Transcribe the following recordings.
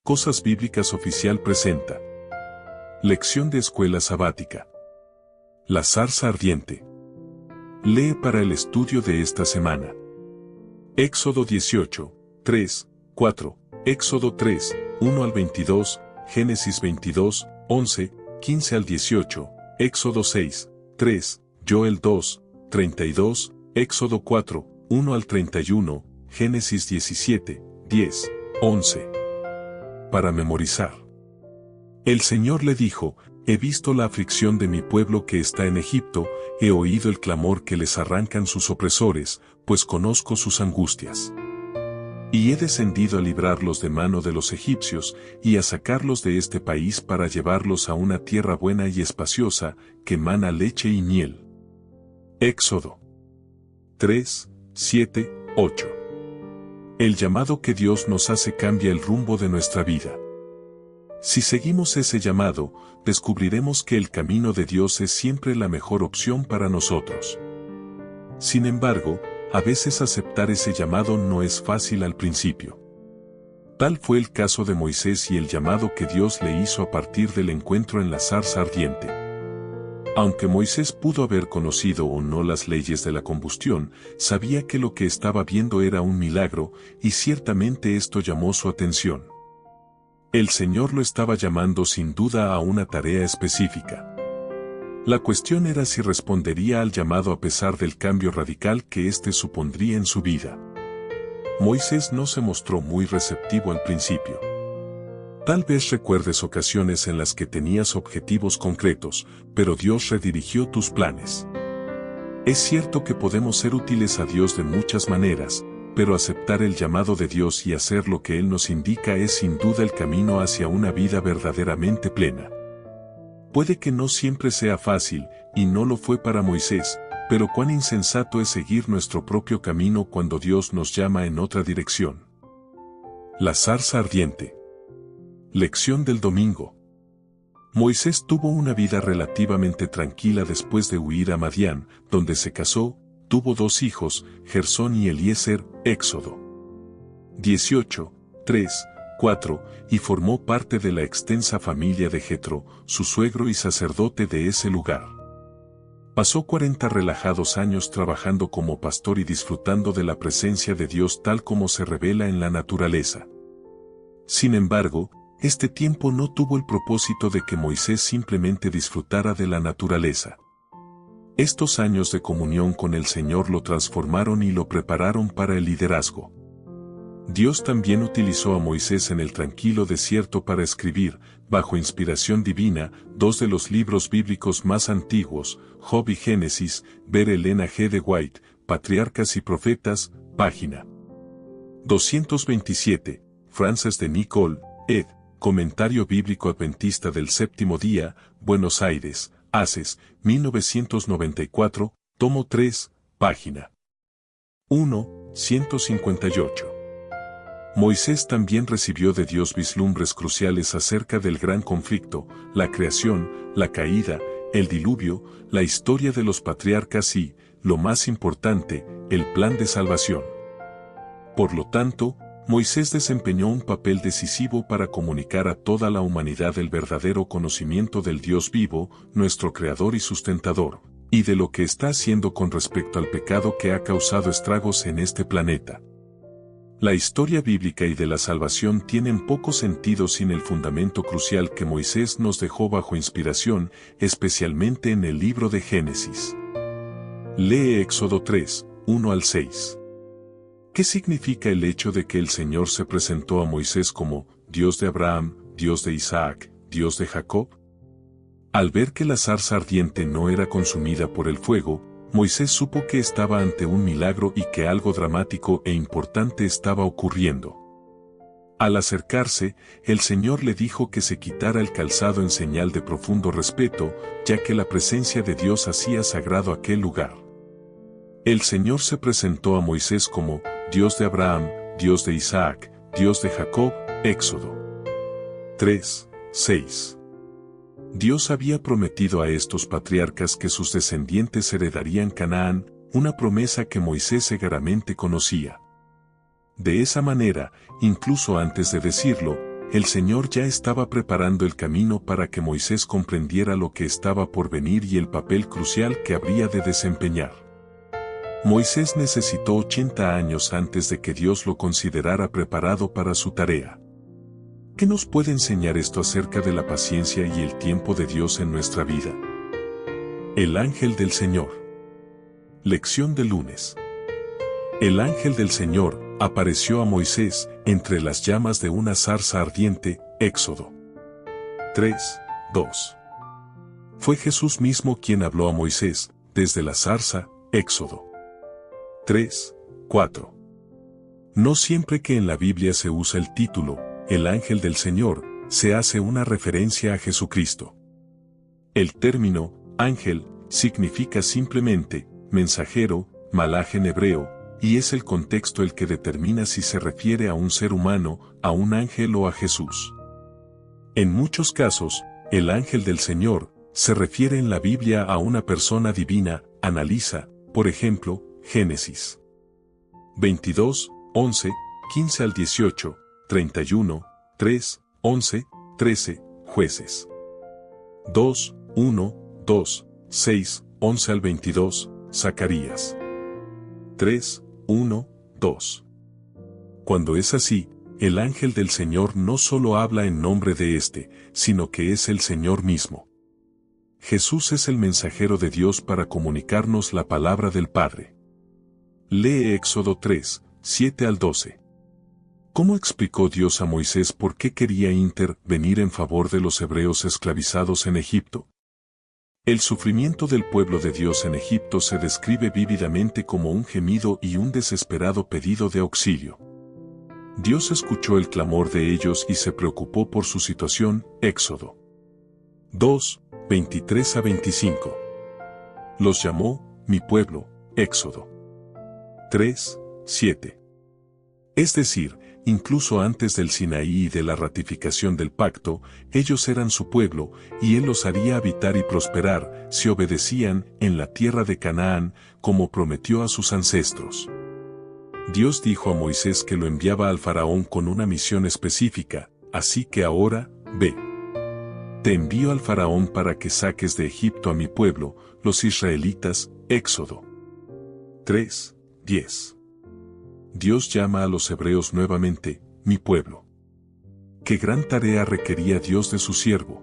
Cosas Bíblicas Oficial presenta. Lección de Escuela Sabática. La zarza ardiente. Lee para el estudio de esta semana. Éxodo 18, 3, 4, Éxodo 3, 1 al 22, Génesis 22, 11, 15 al 18, Éxodo 6, 3, Joel 2, 32, Éxodo 4, 1 al 31, Génesis 17, 10, 11. Para memorizar. El Señor le dijo: he visto la aflicción de mi pueblo que está en Egipto, he oído el clamor que les arrancan sus opresores, pues conozco sus angustias. Y he descendido a librarlos de mano de los egipcios, y a sacarlos de este país para llevarlos a una tierra buena y espaciosa, que mana leche y miel. Éxodo 3, 7, 8. El llamado que Dios nos hace cambia el rumbo de nuestra vida. Si seguimos ese llamado, descubriremos que el camino de Dios es siempre la mejor opción para nosotros. Sin embargo, a veces aceptar ese llamado no es fácil al principio. Tal fue el caso de Moisés y el llamado que Dios le hizo a partir del encuentro en la zarza ardiente. Aunque Moisés pudo haber conocido o no las leyes de la combustión, sabía que lo que estaba viendo era un milagro, y ciertamente esto llamó su atención. El Señor lo estaba llamando sin duda a una tarea específica. La cuestión era si respondería al llamado a pesar del cambio radical que éste supondría en su vida. Moisés no se mostró muy receptivo al principio. Tal vez recuerdes ocasiones en las que tenías objetivos concretos, pero Dios redirigió tus planes. Es cierto que podemos ser útiles a Dios de muchas maneras, pero aceptar el llamado de Dios y hacer lo que Él nos indica es sin duda el camino hacia una vida verdaderamente plena. Puede que no siempre sea fácil, y no lo fue para Moisés, pero cuán insensato es seguir nuestro propio camino cuando Dios nos llama en otra dirección. La zarza ardiente. Lección del domingo. Moisés tuvo una vida relativamente tranquila después de huir a Madián, donde se casó, tuvo 2 hijos, Gersón y Eliezer, Éxodo 18, 3, 4, y formó parte de la extensa familia de Jetro, su suegro y sacerdote de ese lugar. Pasó 40 relajados años trabajando como pastor y disfrutando de la presencia de Dios tal como se revela en la naturaleza. Sin embargo, este tiempo no tuvo el propósito de que Moisés simplemente disfrutara de la naturaleza. Estos años de comunión con el Señor lo transformaron y lo prepararon para el liderazgo. Dios también utilizó a Moisés en el tranquilo desierto para escribir, bajo inspiración divina, 2 de los libros bíblicos más antiguos, Job y Génesis. Ver Elena G. de White, Patriarcas y Profetas, página 227, Frances de Nicole, ed. Comentario Bíblico Adventista del Séptimo Día, Buenos Aires, Haces, 1994, tomo 3, página 1, 158. Moisés también recibió de Dios vislumbres cruciales acerca del gran conflicto, la creación, la caída, el diluvio, la historia de los patriarcas y, lo más importante, el plan de salvación. Por lo tanto, Moisés desempeñó un papel decisivo para comunicar a toda la humanidad el verdadero conocimiento del Dios vivo, nuestro Creador y sustentador, y de lo que está haciendo con respecto al pecado que ha causado estragos en este planeta. La historia bíblica y de la salvación tienen poco sentido sin el fundamento crucial que Moisés nos dejó bajo inspiración, especialmente en el libro de Génesis. Lee Éxodo 3, 1 al 6. ¿Qué significa el hecho de que el Señor se presentó a Moisés como Dios de Abraham, Dios de Isaac, Dios de Jacob? Al ver que la zarza ardiente no era consumida por el fuego, Moisés supo que estaba ante un milagro y que algo dramático e importante estaba ocurriendo. Al acercarse, el Señor le dijo que se quitara el calzado en señal de profundo respeto, ya que la presencia de Dios hacía sagrado aquel lugar. El Señor se presentó a Moisés como Dios de Abraham, Dios de Isaac, Dios de Jacob, Éxodo 3, 6. Dios había prometido a estos patriarcas que sus descendientes heredarían Canaán, una promesa que Moisés seguramente conocía. De esa manera, incluso antes de decirlo, el Señor ya estaba preparando el camino para que Moisés comprendiera lo que estaba por venir y el papel crucial que habría de desempeñar. Moisés necesitó 80 años antes de que Dios lo considerara preparado para su tarea. ¿Qué nos puede enseñar esto acerca de la paciencia y el tiempo de Dios en nuestra vida? El ángel del Señor. Lección de lunes. El ángel del Señor apareció a Moisés entre las llamas de una zarza ardiente. Éxodo 3:2. Fue Jesús mismo quien habló a Moisés desde la zarza. Éxodo 3:4. No siempre que en la Biblia se usa el título, el ángel del Señor, se hace una referencia a Jesucristo. El término, ángel, significa simplemente, mensajero, malaj en hebreo, y es el contexto el que determina si se refiere a un ser humano, a un ángel o a Jesús. En muchos casos, el ángel del Señor, se refiere en la Biblia a una persona divina. Analiza, por ejemplo, Génesis 22, 11, 15 al 18, 31, 3, 11, 13, Jueces 2, 1, 2, 6, 11 al 22, Zacarías 3, 1, 2. Cuando es así, el ángel del Señor no solo habla en nombre de éste, sino que es el Señor mismo. Jesús es el mensajero de Dios para comunicarnos la palabra del Padre. Lee Éxodo 3, 7 al 12. ¿Cómo explicó Dios a Moisés por qué quería intervenir en favor de los hebreos esclavizados en Egipto? El sufrimiento del pueblo de Dios en Egipto se describe vívidamente como un gemido y un desesperado pedido de auxilio. Dios escuchó el clamor de ellos y se preocupó por su situación. Éxodo 2, 23 a 25. Los llamó, mi pueblo. Éxodo 3, 7. Es decir, incluso antes del Sinaí y de la ratificación del pacto, ellos eran su pueblo, y Él los haría habitar y prosperar, si obedecían, en la tierra de Canaán, como prometió a sus ancestros. Dios dijo a Moisés que lo enviaba al faraón con una misión específica, así que ahora, ve. Te envío al faraón para que saques de Egipto a mi pueblo, los israelitas. Éxodo 3, 10. Dios llama a los hebreos nuevamente, mi pueblo. Qué gran tarea requería Dios de su siervo.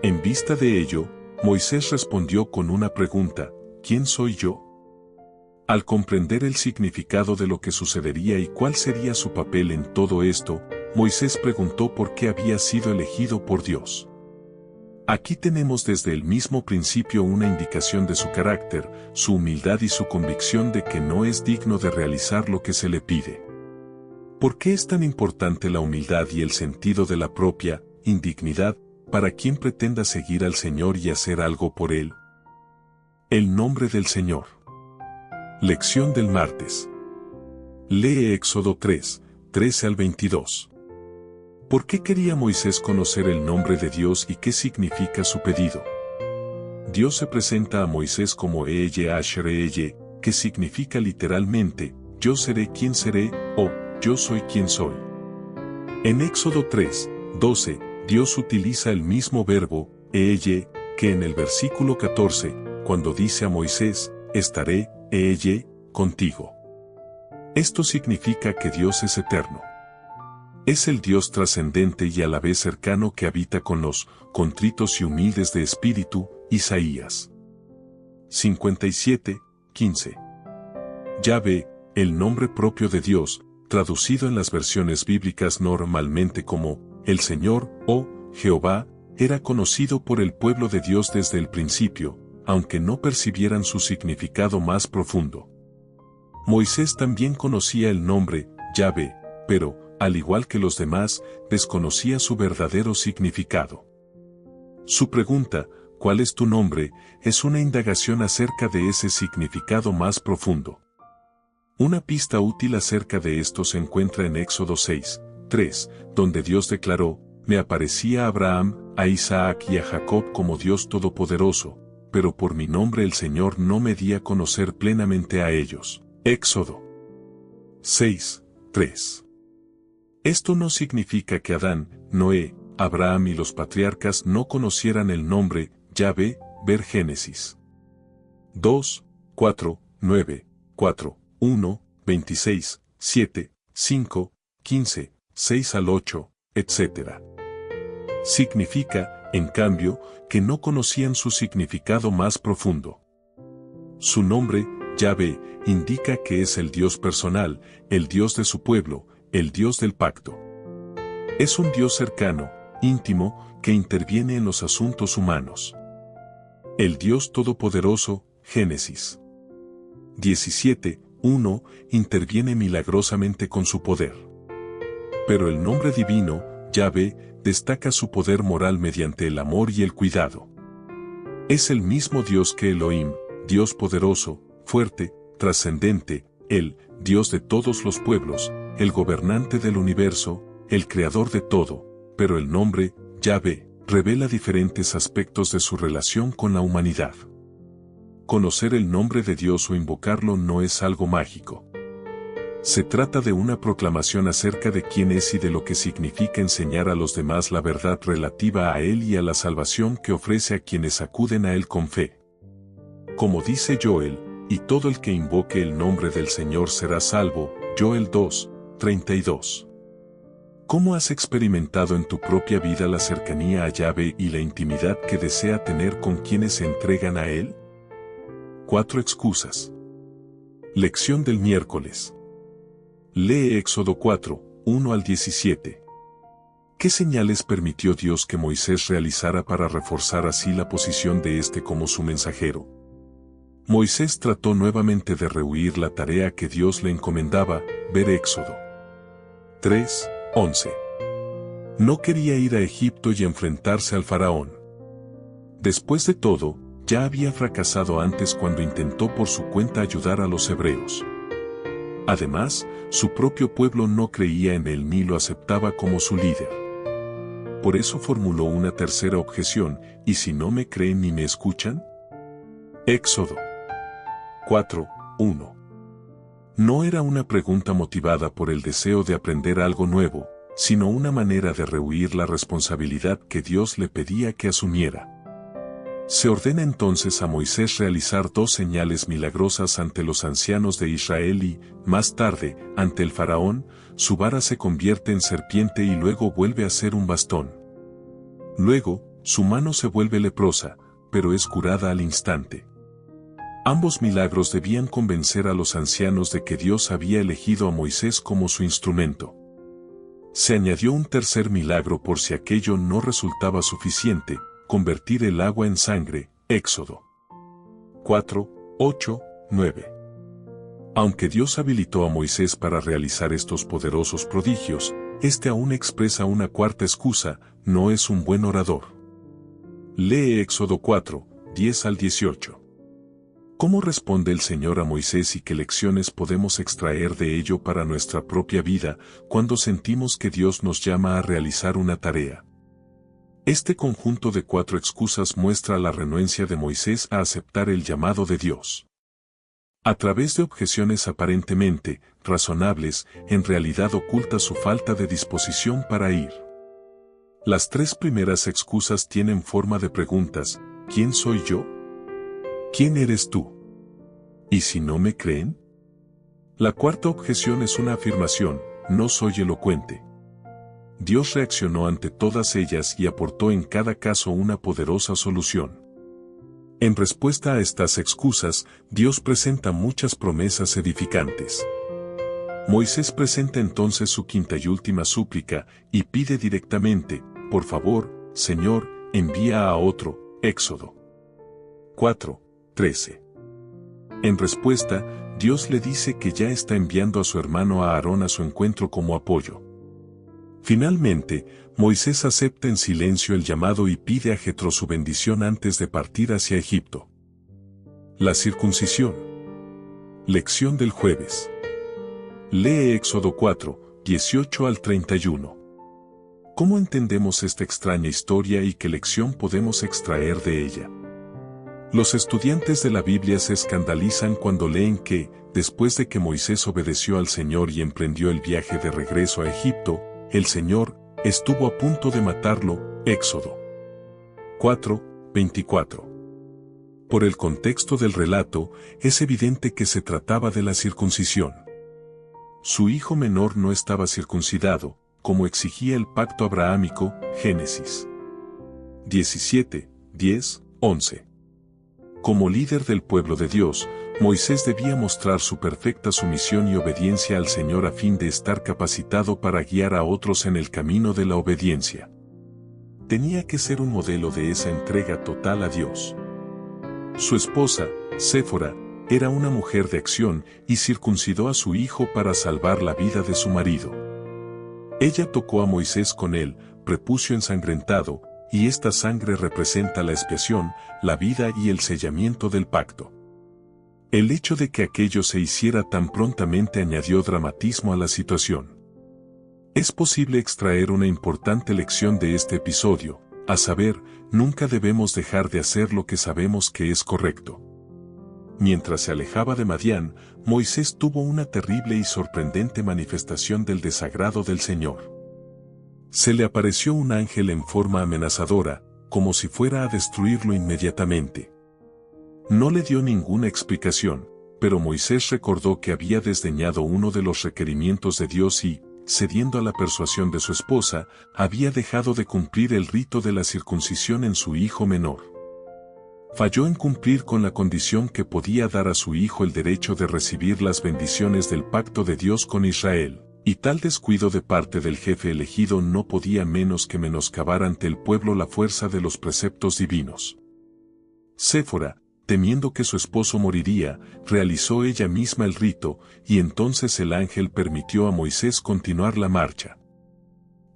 En vista de ello, Moisés respondió con una pregunta, ¿quién soy yo? Al comprender el significado de lo que sucedería y cuál sería su papel en todo esto, Moisés preguntó por qué había sido elegido por Dios. Aquí tenemos desde el mismo principio una indicación de su carácter, su humildad y su convicción de que no es digno de realizar lo que se le pide. ¿Por qué es tan importante la humildad y el sentido de la propia indignidad para quien pretenda seguir al Señor y hacer algo por Él? El nombre del Señor. Lección del martes. Lee Éxodo 3, 13 al 22. ¿Por qué quería Moisés conocer el nombre de Dios y qué significa su pedido? Dios se presenta a Moisés como Eye Asher Eye, que significa literalmente, yo seré quien seré, o yo soy quien soy. En Éxodo 3, 12, Dios utiliza el mismo verbo, Eye, que en el versículo 14, cuando dice a Moisés, estaré, Eye, contigo. Esto significa que Dios es eterno. Es el Dios trascendente y a la vez cercano que habita con los contritos y humildes de espíritu. Isaías 57, 15. Yahvé, el nombre propio de Dios, traducido en las versiones bíblicas normalmente como el Señor o Jehová, era conocido por el pueblo de Dios desde el principio, aunque no percibieran su significado más profundo. Moisés también conocía el nombre Yahvé, pero, al igual que los demás, desconocía su verdadero significado. Su pregunta, ¿cuál es tu nombre?, es una indagación acerca de ese significado más profundo. Una pista útil acerca de esto se encuentra en Éxodo 6, 3, donde Dios declaró, me aparecía a Abraham, a Isaac y a Jacob como Dios Todopoderoso, pero por mi nombre el Señor no me di a conocer plenamente a ellos. Éxodo 6, 3. Esto no significa que Adán, Noé, Abraham y los patriarcas no conocieran el nombre Yahvé, ver Génesis 2, 4, 9, 4, 1, 26, 7, 5, 15, 6 al 8, etc. Significa, en cambio, que no conocían su significado más profundo. Su nombre, Yahvé, indica que es el Dios personal, el Dios de su pueblo, el Dios del pacto. Es un Dios cercano, íntimo, que interviene en los asuntos humanos. El Dios Todopoderoso, Génesis 17, 1, interviene milagrosamente con su poder. Pero el nombre divino, Yahvé, destaca su poder moral mediante el amor y el cuidado. Es el mismo Dios que Elohim, Dios poderoso, fuerte, trascendente, el Dios de todos los pueblos, el gobernante del universo, el creador de todo, pero el nombre, Yahvé, revela diferentes aspectos de su relación con la humanidad. Conocer el nombre de Dios o invocarlo no es algo mágico. Se trata de una proclamación acerca de quién es y de lo que significa enseñar a los demás la verdad relativa a Él y a la salvación que ofrece a quienes acuden a Él con fe. Como dice Joel, y todo el que invoque el nombre del Señor será salvo, Joel 2, 32. ¿Cómo has experimentado en tu propia vida la cercanía a Yahvé y la intimidad que desea tener con quienes se entregan a Él? 4 excusas. Lección del miércoles. Lee Éxodo 4, 1 al 17. ¿Qué señales permitió Dios que Moisés realizara para reforzar así la posición de éste como su mensajero? Moisés trató nuevamente de rehuir la tarea que Dios le encomendaba, ver Éxodo 3, 11. No quería ir a Egipto y enfrentarse al faraón. Después de todo, ya había fracasado antes cuando intentó por su cuenta ayudar a los hebreos. Además, su propio pueblo no creía en él ni lo aceptaba como su líder. Por eso formuló una tercera objeción: ¿y si no me creen ni me escuchan? Éxodo 4, 1. No era una pregunta motivada por el deseo de aprender algo nuevo, sino una manera de rehuir la responsabilidad que Dios le pedía que asumiera. Se ordena entonces a Moisés realizar 2 señales milagrosas ante los ancianos de Israel y, más tarde, ante el faraón, su vara se convierte en serpiente y luego vuelve a ser un bastón. Luego, su mano se vuelve leprosa, pero es curada al instante. Ambos milagros debían convencer a los ancianos de que Dios había elegido a Moisés como su instrumento. Se añadió un tercer milagro por si aquello no resultaba suficiente: convertir el agua en sangre, Éxodo 4, 8, 9. Aunque Dios habilitó a Moisés para realizar estos poderosos prodigios, este aún expresa una cuarta excusa: no es un buen orador. Lee Éxodo 4, 10 al 18. ¿Cómo responde el Señor a Moisés y qué lecciones podemos extraer de ello para nuestra propia vida cuando sentimos que Dios nos llama a realizar una tarea? Este conjunto de 4 excusas muestra la renuencia de Moisés a aceptar el llamado de Dios. A través de objeciones aparentemente razonables, en realidad oculta su falta de disposición para ir. Las 3 primeras excusas tienen forma de preguntas: ¿quién soy yo? ¿Quién eres tú? ¿Y si no me creen? La cuarta objeción es una afirmación: no soy elocuente. Dios reaccionó ante todas ellas y aportó en cada caso una poderosa solución. En respuesta a estas excusas, Dios presenta muchas promesas edificantes. Moisés presenta entonces su quinta y última súplica, y pide directamente: por favor, Señor, envía a otro, Éxodo 4, 13. En respuesta, Dios le dice que ya está enviando a su hermano Aarón a su encuentro como apoyo. Finalmente, Moisés acepta en silencio el llamado y pide a Jetro su bendición antes de partir hacia Egipto. La circuncisión. Lección del jueves. Lee Éxodo 4, 18 al 31. ¿Cómo entendemos esta extraña historia y qué lección podemos extraer de ella? Los estudiantes de la Biblia se escandalizan cuando leen que, después de que Moisés obedeció al Señor y emprendió el viaje de regreso a Egipto, el Señor estuvo a punto de matarlo. Éxodo 4:24. Por el contexto del relato, es evidente que se trataba de la circuncisión. Su hijo menor no estaba circuncidado, como exigía el pacto abrahámico, Génesis 17:10-11. Como líder del pueblo de Dios, Moisés debía mostrar su perfecta sumisión y obediencia al Señor a fin de estar capacitado para guiar a otros en el camino de la obediencia. Tenía que ser un modelo de esa entrega total a Dios. Su esposa, Séfora, era una mujer de acción y circuncidó a su hijo para salvar la vida de su marido. Ella tocó a Moisés con el prepucio ensangrentado, y esta sangre representa la expiación, la vida y el sellamiento del pacto. El hecho de que aquello se hiciera tan prontamente añadió dramatismo a la situación. Es posible extraer una importante lección de este episodio, a saber, nunca debemos dejar de hacer lo que sabemos que es correcto. Mientras se alejaba de Madián, Moisés tuvo una terrible y sorprendente manifestación del desagrado del Señor. Se le apareció un ángel en forma amenazadora, como si fuera a destruirlo inmediatamente. No le dio ninguna explicación, pero Moisés recordó que había desdeñado uno de los requerimientos de Dios y, cediendo a la persuasión de su esposa, había dejado de cumplir el rito de la circuncisión en su hijo menor. Falló en cumplir con la condición que podía dar a su hijo el derecho de recibir las bendiciones del pacto de Dios con Israel. Y tal descuido de parte del jefe elegido no podía menos que menoscabar ante el pueblo la fuerza de los preceptos divinos. Séfora, temiendo que su esposo moriría, realizó ella misma el rito, y entonces el ángel permitió a Moisés continuar la marcha.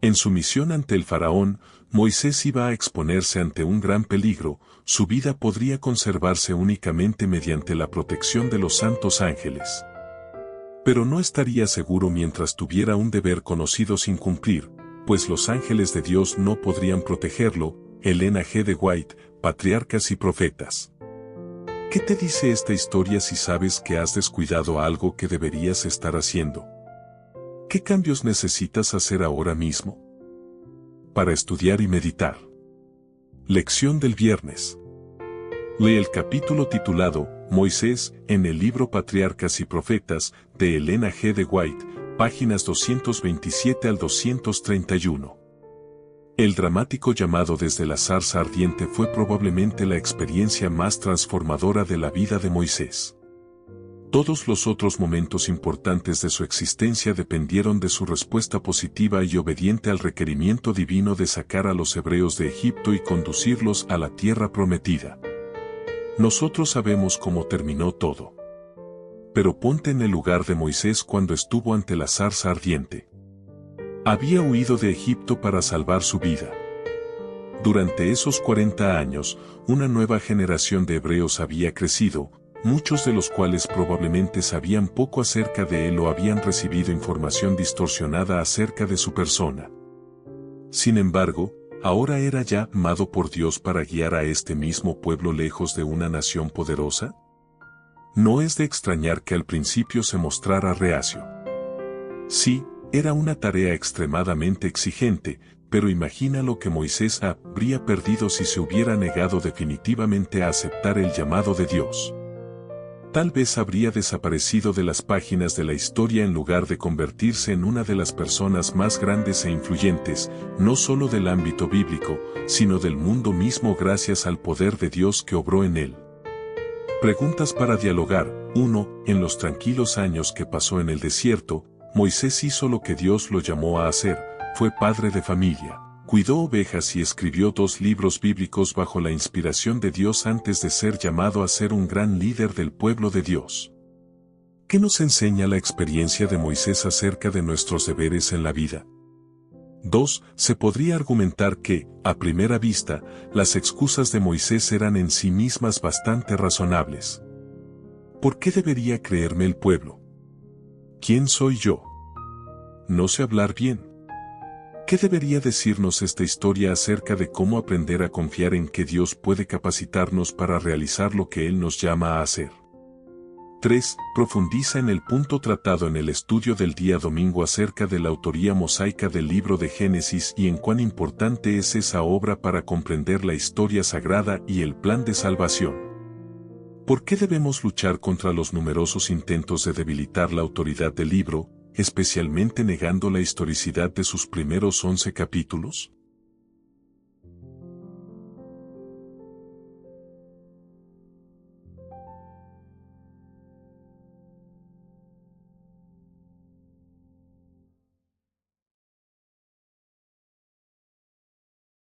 En su misión ante el faraón, Moisés iba a exponerse ante un gran peligro, su vida podría conservarse únicamente mediante la protección de los santos ángeles. Pero no estaría seguro mientras tuviera un deber conocido sin cumplir, pues los ángeles de Dios no podrían protegerlo. Elena G. de White, Patriarcas y Profetas. ¿Qué te dice esta historia si sabes que has descuidado algo que deberías estar haciendo? ¿Qué cambios necesitas hacer ahora mismo? Para estudiar y meditar. Lección del viernes. Lee el capítulo titulado Moisés, en el libro Patriarcas y Profetas, de Elena G. de White, páginas 227 al 231. El dramático llamado desde la zarza ardiente fue probablemente la experiencia más transformadora de la vida de Moisés. Todos los otros momentos importantes de su existencia dependieron de su respuesta positiva y obediente al requerimiento divino de sacar a los hebreos de Egipto y conducirlos a la tierra prometida. Nosotros sabemos cómo terminó todo. Pero ponte en el lugar de Moisés cuando estuvo ante la zarza ardiente. Había huido de Egipto para salvar su vida. Durante esos 40 años, una nueva generación de hebreos había crecido, muchos de los cuales probablemente sabían poco acerca de él o habían recibido información distorsionada acerca de su persona. Sin embargo, ¿ahora era ya amado por Dios para guiar a este mismo pueblo lejos de una nación poderosa? No es de extrañar que al principio se mostrara reacio. Sí, era una tarea extremadamente exigente, pero imagina lo que Moisés habría perdido si se hubiera negado definitivamente a aceptar el llamado de Dios. Tal vez habría desaparecido de las páginas de la historia en lugar de convertirse en una de las personas más grandes e influyentes, no solo del ámbito bíblico, sino del mundo mismo gracias al poder de Dios que obró en él. Preguntas para dialogar. 1. En los tranquilos años que pasó en el desierto, Moisés hizo lo que Dios lo llamó a hacer, fue padre de familia. Cuidó ovejas y escribió 2 libros bíblicos bajo la inspiración de Dios antes de ser llamado a ser un gran líder del pueblo de Dios. ¿Qué nos enseña la experiencia de Moisés acerca de nuestros deberes en la vida? 2. Se podría argumentar que, a primera vista, las excusas de Moisés eran en sí mismas bastante razonables. ¿Por qué debería creerme el pueblo? ¿Quién soy yo? No sé hablar bien. ¿Qué debería decirnos esta historia acerca de cómo aprender a confiar en que Dios puede capacitarnos para realizar lo que Él nos llama a hacer? 3. Profundiza en el punto tratado en el estudio del día domingo acerca de la autoría mosaica del libro de Génesis y en cuán importante es esa obra para comprender la historia sagrada y el plan de salvación. ¿Por qué debemos luchar contra los numerosos intentos de debilitar la autoridad del libro, especialmente negando la historicidad de sus primeros 11 capítulos?